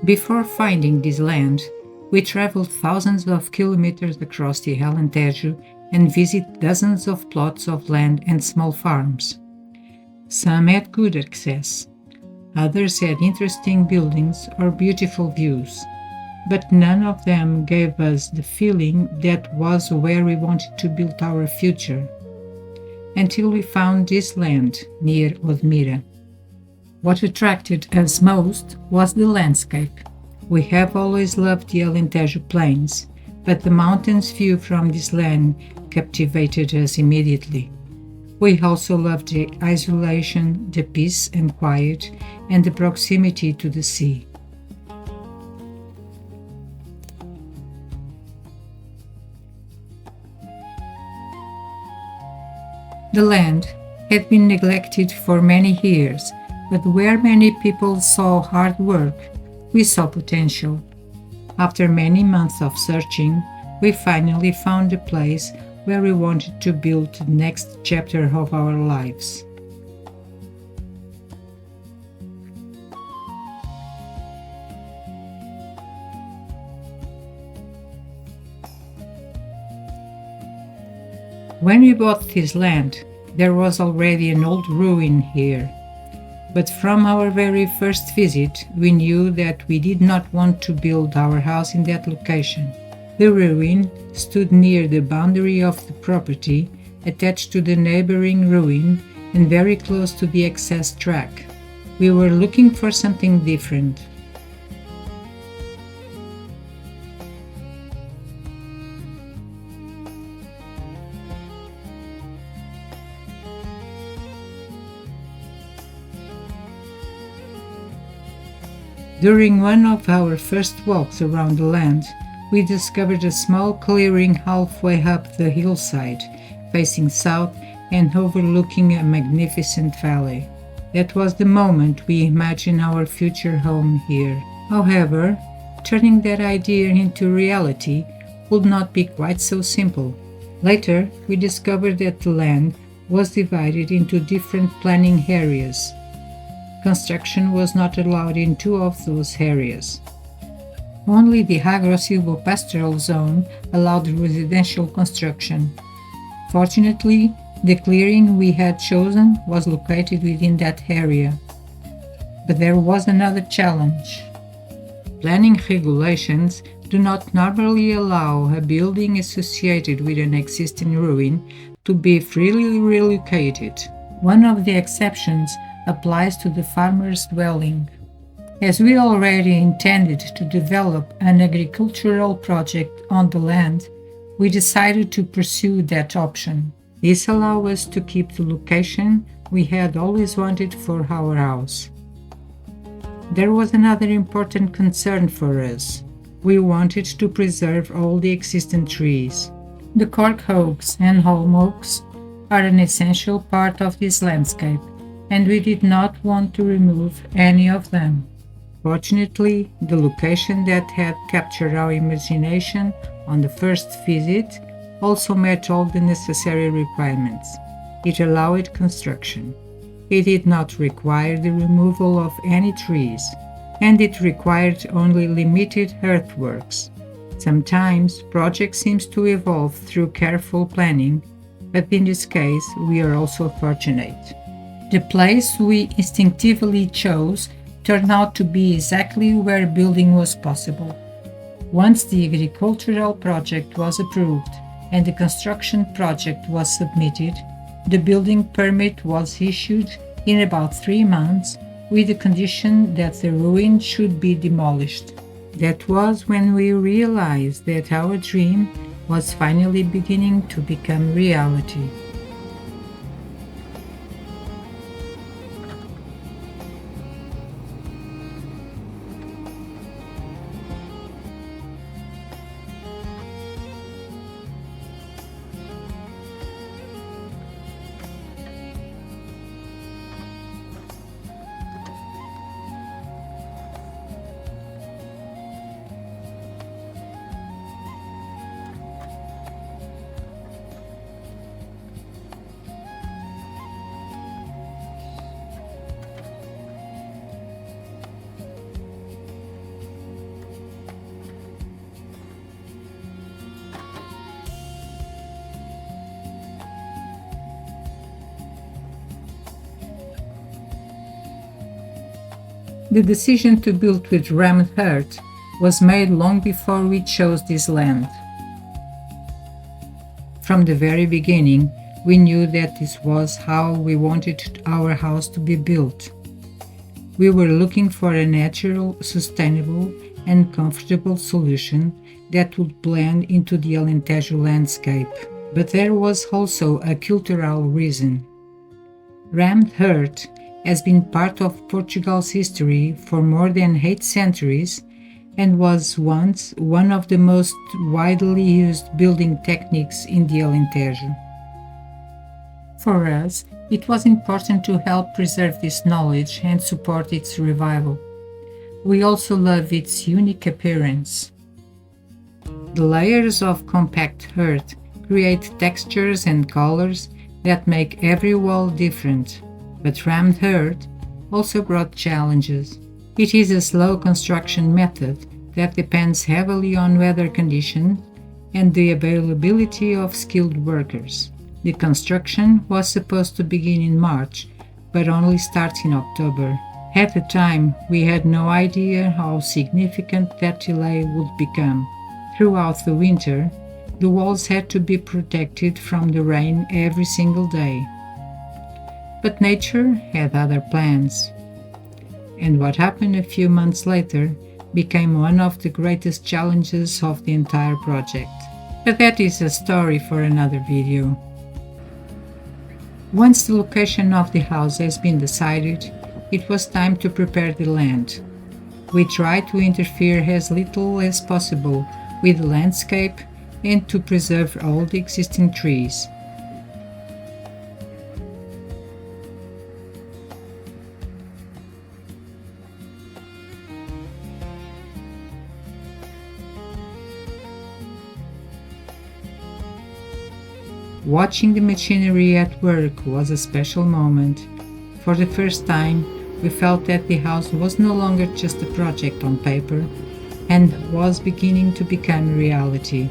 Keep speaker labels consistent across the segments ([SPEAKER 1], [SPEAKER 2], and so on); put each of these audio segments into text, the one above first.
[SPEAKER 1] Before finding this land, we traveled thousands of kilometers across the Alentejo and visited dozens of plots of land and small farms. Some had good access, others had interesting buildings or beautiful views, but none of them gave us the feeling that was where we wanted to build our future, until we found this land near Odmira. What attracted us most was the landscape. We have always loved the Alentejo plains, but the mountains view from this land captivated us immediately. We also loved the isolation, the peace and quiet, and the proximity to the sea. The land had been neglected for many years, but where many people saw hard work, we saw potential. After many months of searching, we finally found a place where we wanted to build the next chapter of our lives. When we bought this land, there was already an old ruin here. But from our very first visit, we knew that we did not want to build our house in that location. The ruin stood near the boundary of the property, attached to the neighboring ruin and very close to the access track. We were looking for something different. During one of our first walks around the land, we discovered a small clearing halfway up the hillside, facing south and overlooking a magnificent valley. That was the moment we imagined our future home here. However, turning that idea into reality would not be quite so simple. Later, we discovered that the land was divided into different planning areas. Construction was not allowed in two of those areas. Only the agro-silvopastoral zone allowed residential construction. Fortunately, the clearing we had chosen was located within that area. But there was another challenge. Planning regulations do not normally allow a building associated with an existing ruin to be freely relocated. One of the exceptions applies to the farmer's dwelling. As we already intended to develop an agricultural project on the land, we decided to pursue that option. This allowed us to keep the location we had always wanted for our house. There was another important concern for us. We wanted to preserve all the existing trees. The cork oaks and holm oaks are an essential part of this landscape, and we did not want to remove any of them. Fortunately, the location that had captured our imagination on the first visit also met all the necessary requirements. It allowed construction. It did not require the removal of any trees, and it required only limited earthworks. Sometimes, projects seem to evolve through careful planning, but in this case, we are also fortunate. The place we instinctively chose turned out to be exactly where building was possible. Once the agricultural project was approved and the construction project was submitted, the building permit was issued in about 3 months with the condition that the ruin should be demolished. That was when we realized that our dream was finally beginning to become reality. The decision to build with rammed earth was made long before we chose this land. From the very beginning, we knew that this was how we wanted our house to be built. We were looking for a natural, sustainable, and comfortable solution that would blend into the Alentejo landscape. But there was also a cultural reason. Rammed earth has been part of Portugal's history for more than 8 centuries and was once one of the most widely used building techniques in the Alentejo. For us, it was important to help preserve this knowledge and support its revival. We also love its unique appearance. The layers of compact earth create textures and colors that make every wall different, but rammed earth also brought challenges. It is a slow construction method that depends heavily on weather conditions and the availability of skilled workers. The construction was supposed to begin in March, but only starts in October. At the time, we had no idea how significant that delay would become. Throughout the winter, the walls had to be protected from the rain every single day. But nature had other plans. And what happened a few months later became one of the greatest challenges of the entire project. But that is a story for another video. Once the location of the house has been decided, it was time to prepare the land. We tried to interfere as little as possible with the landscape and to preserve all the existing trees. Watching the machinery at work was a special moment. For the first time, we felt that the house was no longer just a project on paper and was beginning to become reality.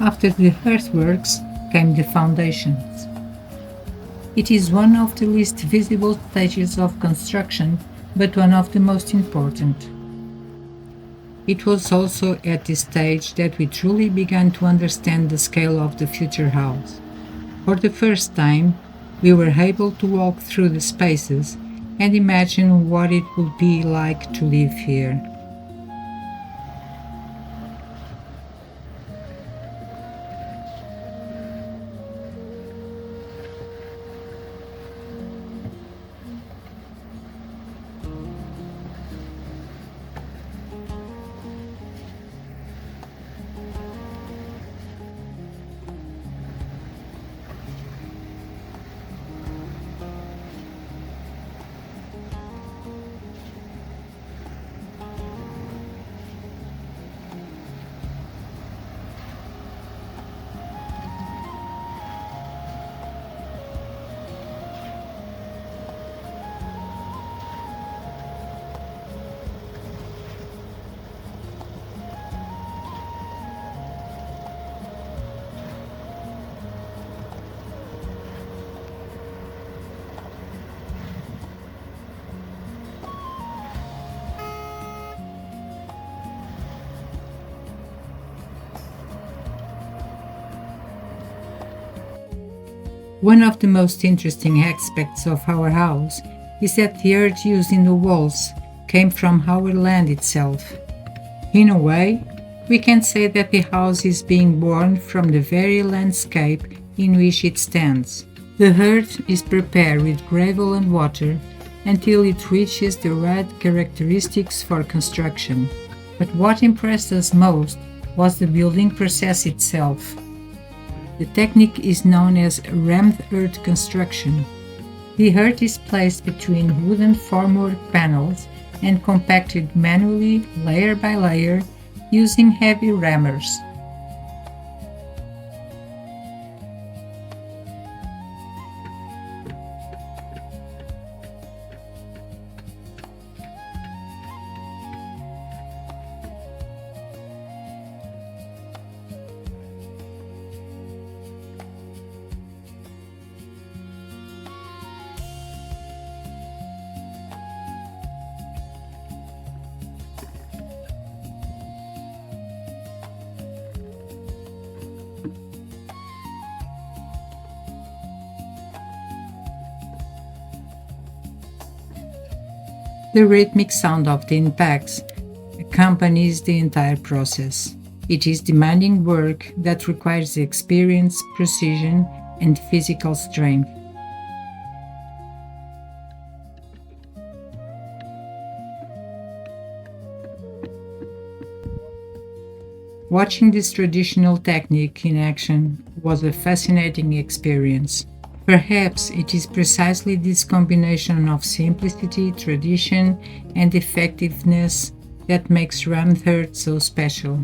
[SPEAKER 1] After the earthworks came the foundations. It is one of the least visible stages of construction, but one of the most important. It was also at this stage that we truly began to understand the scale of the future house. For the first time, we were able to walk through the spaces and imagine what it would be like to live here. One of the most interesting aspects of our house is that the earth used in the walls came from our land itself. In a way, we can say that the house is being born from the very landscape in which it stands. The earth is prepared with gravel and water until it reaches the right characteristics for construction. But what impressed us most was the building process itself. The technique is known as rammed earth construction. The earth is placed between wooden formwork panels and compacted manually, layer by layer, using heavy rammers. The rhythmic sound of the impacts accompanies the entire process. It is demanding work that requires experience, precision, and physical strength. Watching this traditional technique in action was a fascinating experience. Perhaps it is precisely this combination of simplicity, tradition, and effectiveness that makes rammed earth so special.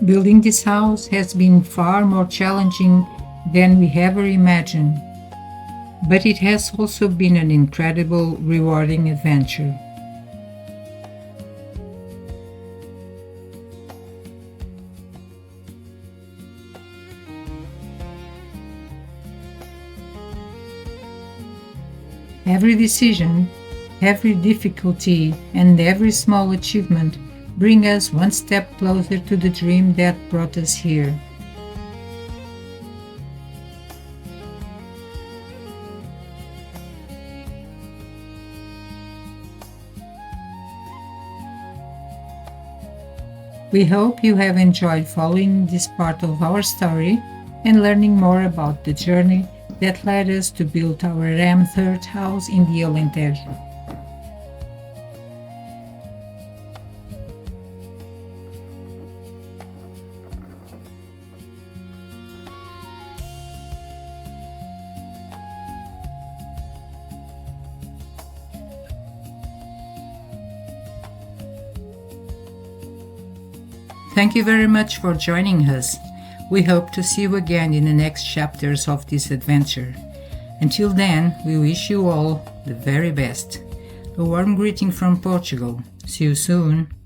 [SPEAKER 1] Building this house has been far more challenging than we ever imagined, but it has also been an incredible, rewarding adventure. Every decision, every difficulty, and every small achievement bring us one step closer to the dream that brought us here. We hope you have enjoyed following this part of our story and learning more about the journey that led us to build our rammed earth house in the Alentejo. Thank you very much for joining us. We hope to see you again in the next chapters of this adventure. Until then, we wish you all the very best. A warm greeting from Portugal. See you soon.